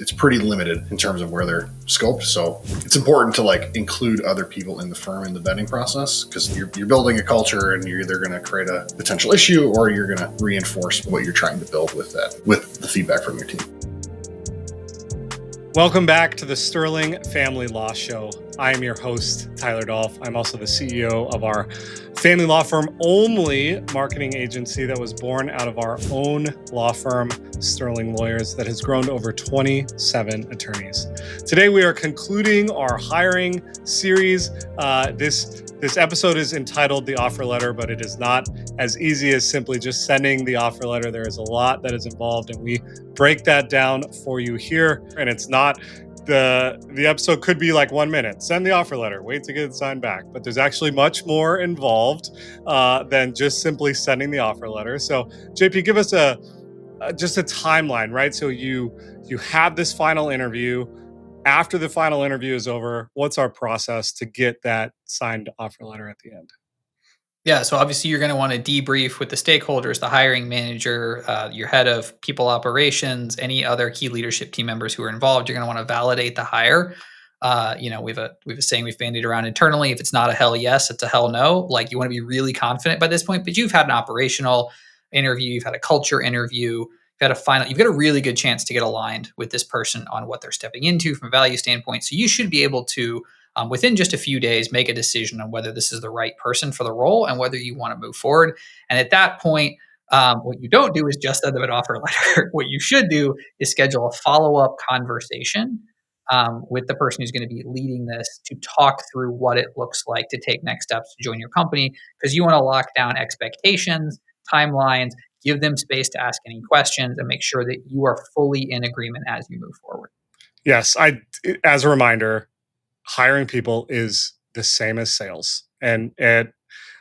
it's pretty limited in terms of where they're scoped. So it's important to like include other people in the firm in the vetting process, because you're building a culture, and you're either going to create a potential issue or you're going to reinforce what you're trying to build with the feedback from your team. Welcome back to the Sterling Family Law Show. I am your host, Tyler Dolph. I'm also the CEO of our family law firm only marketing agency that was born out of our own law firm, Sterling Lawyers, that has grown to over 27 attorneys. Today, we are concluding our hiring series. This episode is entitled The Offer Letter, but it is not as easy as simply just sending the offer letter. There is a lot that is involved, and we break that down for you here. And it's not the episode could be like 1 minute. Send the offer letter, wait to get it signed back. But there's actually much more involved than just simply sending the offer letter. So JP, give us just a timeline, right? So you have this final interview. After the final interview is over, what's our process to get that signed offer letter at the end? Yeah, so obviously you're going to want to debrief with the stakeholders, the hiring manager, your head of people operations, any other key leadership team members who are involved. You're going to want to validate the hire. We have a saying we've bandied around internally: if it's not a hell yes, it's a hell no. Like, you want to be really confident by this point. But you've had an operational interview, you've had a culture interview, you've got a really good chance to get aligned with this person on what they're stepping into from a value standpoint. So you should be able to, within just a few days, make a decision on whether this is the right person for the role and whether you want to move forward. And at that point, what you don't do is just send them an offer letter. What you should do is schedule a follow-up conversation with the person who's going to be leading this, to talk through what it looks like to take next steps to join your company, because you want to lock down expectations, timelines, give them space to ask any questions, and make sure that you are fully in agreement as you move forward. Yes, as a reminder, hiring people is the same as sales. And at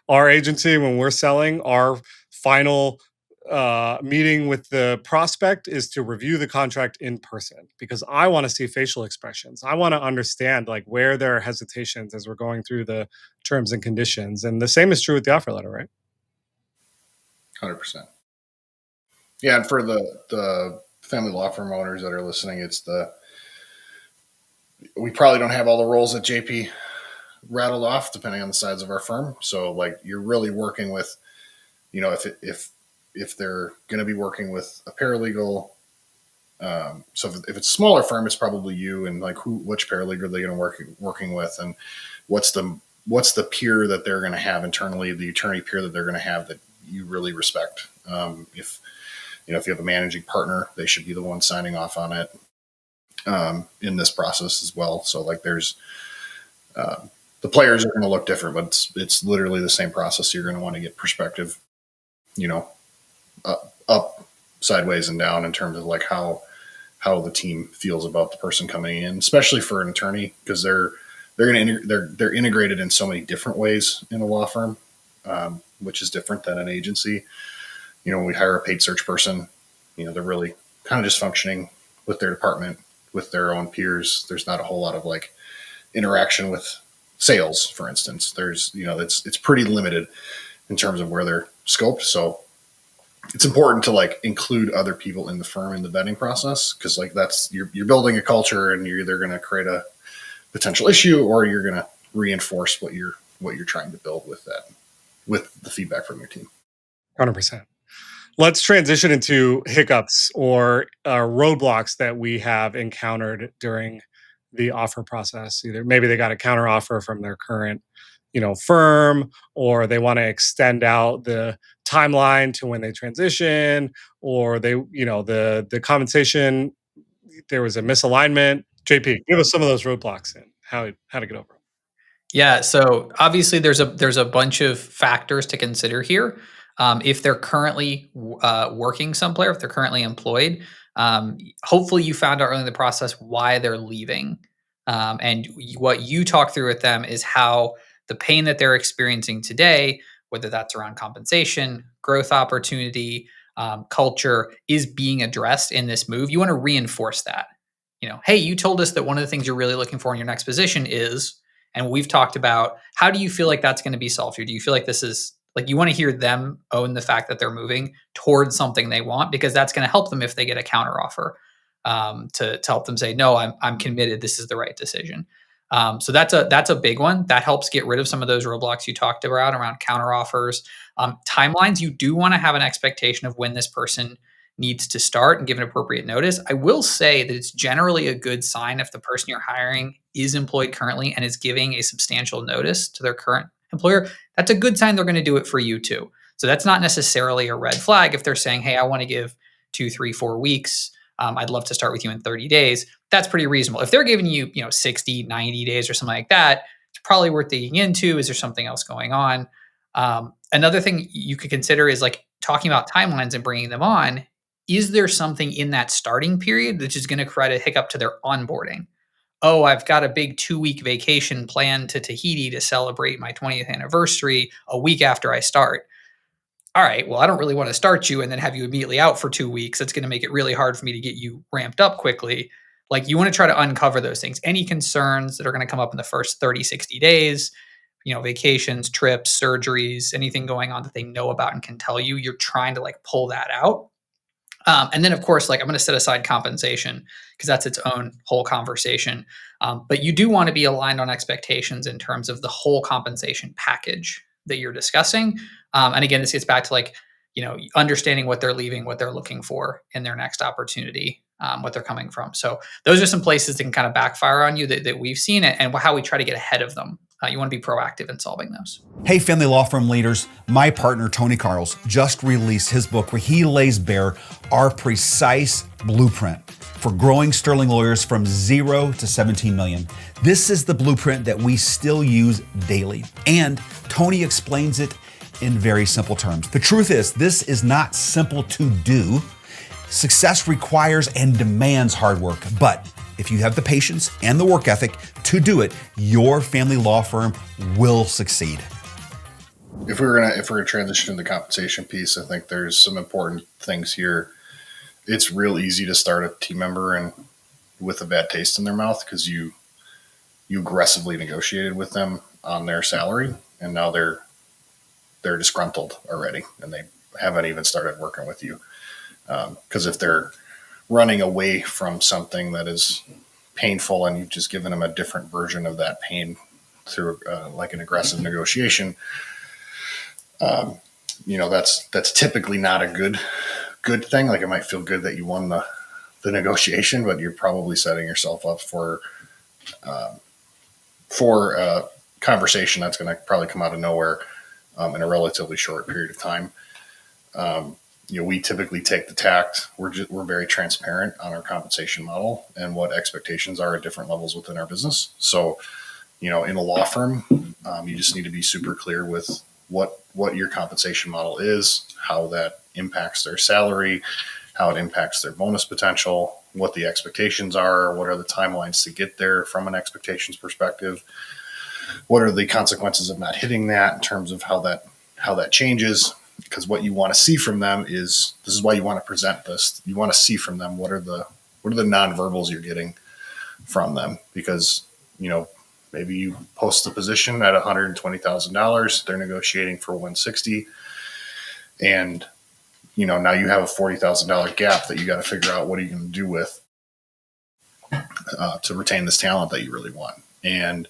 our agency, when we're selling, our final meeting with the prospect is to review the contract in person, because I want to see facial expressions. I want to understand like where there are hesitations as we're going through the terms and conditions. And the same is true with the offer letter, right? 100%. Yeah, and for the family law firm owners that are listening, we probably don't have all the roles that JP rattled off, depending on the size of our firm. So like, you're really working with, if they're going to be working with a paralegal. So if it's a smaller firm, it's probably you, and like which paralegal are they going to working with, and what's the peer that they're going to have internally, the attorney peer that they're going to have that you really respect. If you have a managing partner, they should be the one signing off on it in this process as well. So like, there's the players are going to look different, but it's literally the same process. You're going to want to get perspective, up, sideways, and down in terms of like how the team feels about the person coming in, especially for an attorney, because they're integrated in so many different ways in a law firm, which is different than an agency. When we hire a paid search person, they're really kind of just functioning with their department, with their own peers. There's not a whole lot of like interaction with sales, for instance. There's, it's pretty limited in terms of where they're scoped. So it's important to like include other people in the firm in the vetting process, because like you're building a culture, and you're either going to create a potential issue or you're going to reinforce what you're trying to build with the feedback from your team. 100%. Let's transition into hiccups or roadblocks that we have encountered during the offer process. Either maybe they got a counteroffer from their current, firm, or they want to extend out the timeline to when they transition, or they, the compensation, there was a misalignment. JP, give us some of those roadblocks and how to get over them. Yeah, so obviously there's a bunch of factors to consider here. If they're currently working somewhere, if they're currently employed, hopefully you found out early in the process why they're leaving. And what you talk through with them is how the pain that they're experiencing today, whether that's around compensation, growth opportunity, culture, is being addressed in this move. You want to reinforce that. Hey, you told us that one of the things you're really looking for in your next position is, and we've talked about, how do you feel like that's going to be solved here? Do you feel like this is, like, you want to hear them own the fact that they're moving towards something they want, because that's going to help them if they get a counteroffer. to help them say, no, I'm committed. This is the right decision. So that's a big one that helps get rid of some of those roadblocks you talked about around counteroffers. Timelines, you do want to have an expectation of when this person needs to start and give an appropriate notice. I will say that it's generally a good sign if the person you're hiring is employed currently and is giving a substantial notice to their current employer. That's a good sign they're going to do it for you too. So that's not necessarily a red flag if they're saying, hey, I want to give 2, 3, 4 weeks. I'd love to start with you in 30 days. That's pretty reasonable. If they're giving you, 60, 90 days or something like that, it's probably worth digging into. Is there something else going on? Another thing you could consider is like talking about timelines and bringing them on. Is there something in that starting period that is going to create a hiccup to their onboarding? Oh, I've got a big 2-week vacation planned to Tahiti to celebrate my 20th anniversary a week after I start. All right, well, I don't really want to start you and then have you immediately out for 2 weeks. That's going to make it really hard for me to get you ramped up quickly. Like, you want to try to uncover those things. Any concerns that are going to come up in the first 30, 60 days, vacations, trips, surgeries, anything going on that they know about and can tell you, you're trying to like pull that out. And then, of course, like I'm going to set aside compensation because that's its own whole conversation. But you do want to be aligned on expectations in terms of the whole compensation package that you're discussing. And again, this gets back to like, understanding what they're leaving, what they're looking for in their next opportunity, what they're coming from. So those are some places that can kind of backfire on you that we've seen and how we try to get ahead of them. You want to be proactive in solving those. Hey, family law firm leaders, my partner, Tony Carls, just released his book where he lays bare our precise blueprint for growing Sterling lawyers from 0 to 17 million. This is the blueprint that we still use daily. And Tony explains it in very simple terms. The truth is, this is not simple to do. Success requires and demands hard work, but if you have the patience and the work ethic to do it, your family law firm will succeed. If we're gonna transition to the compensation piece, I think there's some important things here. It's real easy to start a team member and with a bad taste in their mouth because you aggressively negotiated with them on their salary, and now they're disgruntled already, and they haven't even started working with you. Because if they're running away from something that is painful and you've just given them a different version of that pain through like an aggressive negotiation, that's typically not a good thing. Like, it might feel good that you won the negotiation, but you're probably setting yourself up for a conversation that's going to probably come out of nowhere in a relatively short period of time. We typically take the tact. We're very transparent on our compensation model and what expectations are at different levels within our business. So, in a law firm, you just need to be super clear with what your compensation model is, how that impacts their salary, how it impacts their bonus potential, what the expectations are, what are the timelines to get there from an expectations perspective, what are the consequences of not hitting that in terms of how that changes. Because what you want to see from them this is why you want to present this. You want to see from them what are the nonverbals you're getting from them. Because, maybe you post the position at $120,000, they're negotiating for $160,000, and now you have a $40,000 gap that you got to figure out what are you going to do with to retain this talent that you really want. And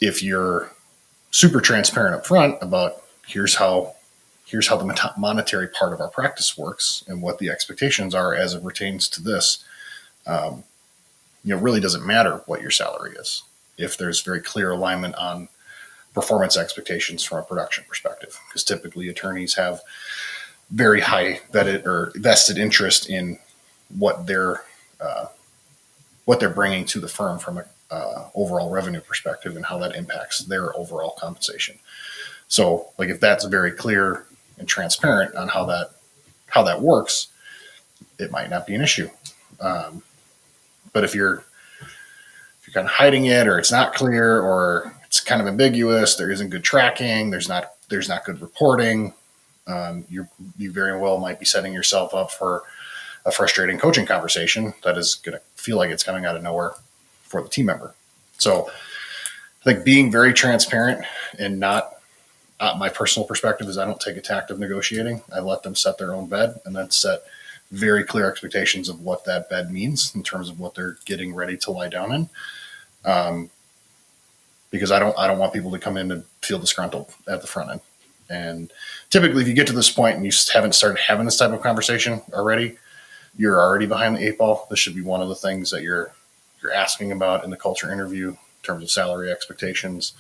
if you're super transparent up front about here's how the monetary part of our practice works and what the expectations are as it pertains to this, really doesn't matter what your salary is if there's very clear alignment on performance expectations from a production perspective. Because typically attorneys have very high vested interest in what they're bringing to the firm from a overall revenue perspective and how that impacts their overall compensation. So, like, if that's very clear and transparent on how that works, it might not be an issue. But if you're kind of hiding it, or it's not clear, or it's kind of ambiguous, there isn't good tracking, there's not good reporting, you very well might be setting yourself up for a frustrating coaching conversation that is going to feel like it's coming out of nowhere for the team member. So I think being very transparent and not, my personal perspective is I don't take a tact of negotiating. I let them set their own bed and then set very clear expectations of what that bed means in terms of what they're getting ready to lie down in. Because I don't want people to come in and feel disgruntled at the front end. And typically, if you get to this point and you haven't started having this type of conversation already, you're already behind the 8 ball. This should be one of the things that you're asking about in the culture interview in terms of salary expectations.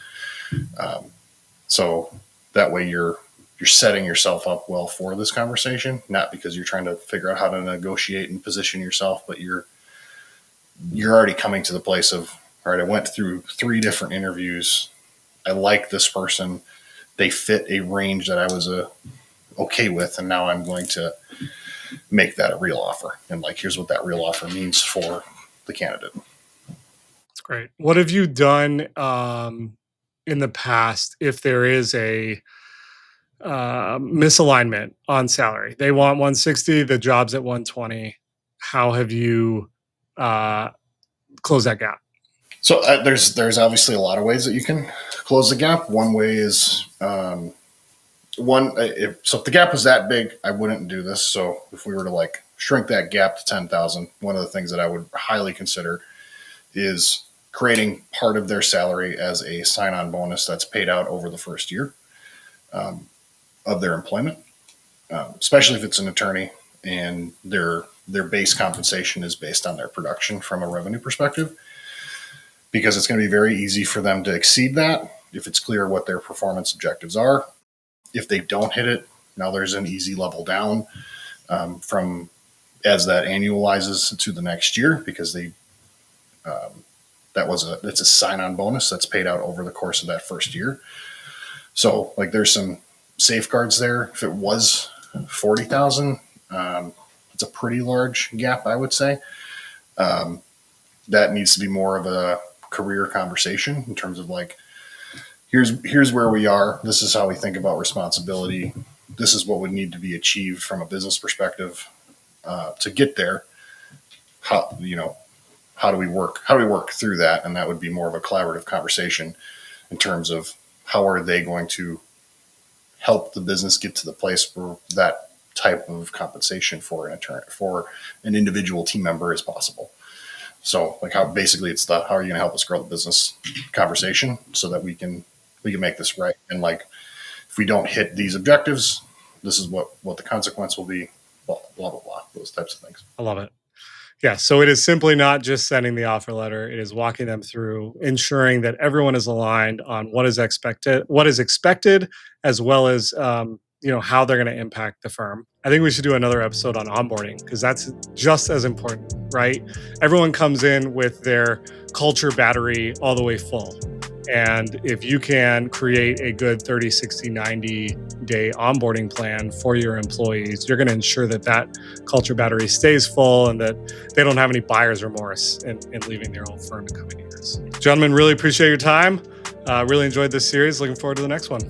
So that way you're setting yourself up well for this conversation, not because you're trying to figure out how to negotiate and position yourself, but you're already coming to the place of, all right, I went through 3 different interviews. I like this person. They fit a range that I was okay with, and now I'm going to make that a real offer. And like, here's what that real offer means for the candidate. That's great. What have you done in the past if there is a misalignment on salary? They want 160, the job's at 120. How have you closed that gap? So there's obviously a lot of ways that you can close the gap. One way is so if the gap was that big, I wouldn't do this. So if we were to like shrink that gap to 10,000, one of the things that I would highly consider is creating part of their salary as a sign-on bonus that's paid out over the first year of their employment, especially if it's an attorney and their base compensation is based on their production from a revenue perspective. Because it's going to be very easy for them to exceed that if it's clear what their performance objectives are. If they don't hit it, now there's an easy level down from as that annualizes to the next year, because it's a sign-on bonus that's paid out over the course of that first year. So like there's some safeguards there. If it was 40,000, it's a pretty large gap, I would say. That needs to be more of a career conversation in terms of like, here's where we are. This is how we think about responsibility. This is what would need to be achieved from a business perspective to get there. How do we work through that? And that would be more of a collaborative conversation in terms of how are they going to help the business get to the place where that type of compensation for an individual team member is possible. So like how basically it's how are you going to help us grow the business conversation so that we can make this right. And like, if we don't hit these objectives, this is what the consequence will be, blah, blah, blah, blah, those types of things. I love it. Yeah. So it is simply not just sending the offer letter. It is walking them through, ensuring that everyone is aligned on what is expected, as well as, how they're going to impact the firm. I think we should do another episode on onboarding, because that's just as important, right? Everyone comes in with their culture battery all the way full. And if you can create a good 30, 60, 90 day onboarding plan for your employees, you're going to ensure that culture battery stays full and that they don't have any buyer's remorse in leaving their old firm in coming years. Gentlemen, really appreciate your time. Really enjoyed this series. Looking forward to the next one.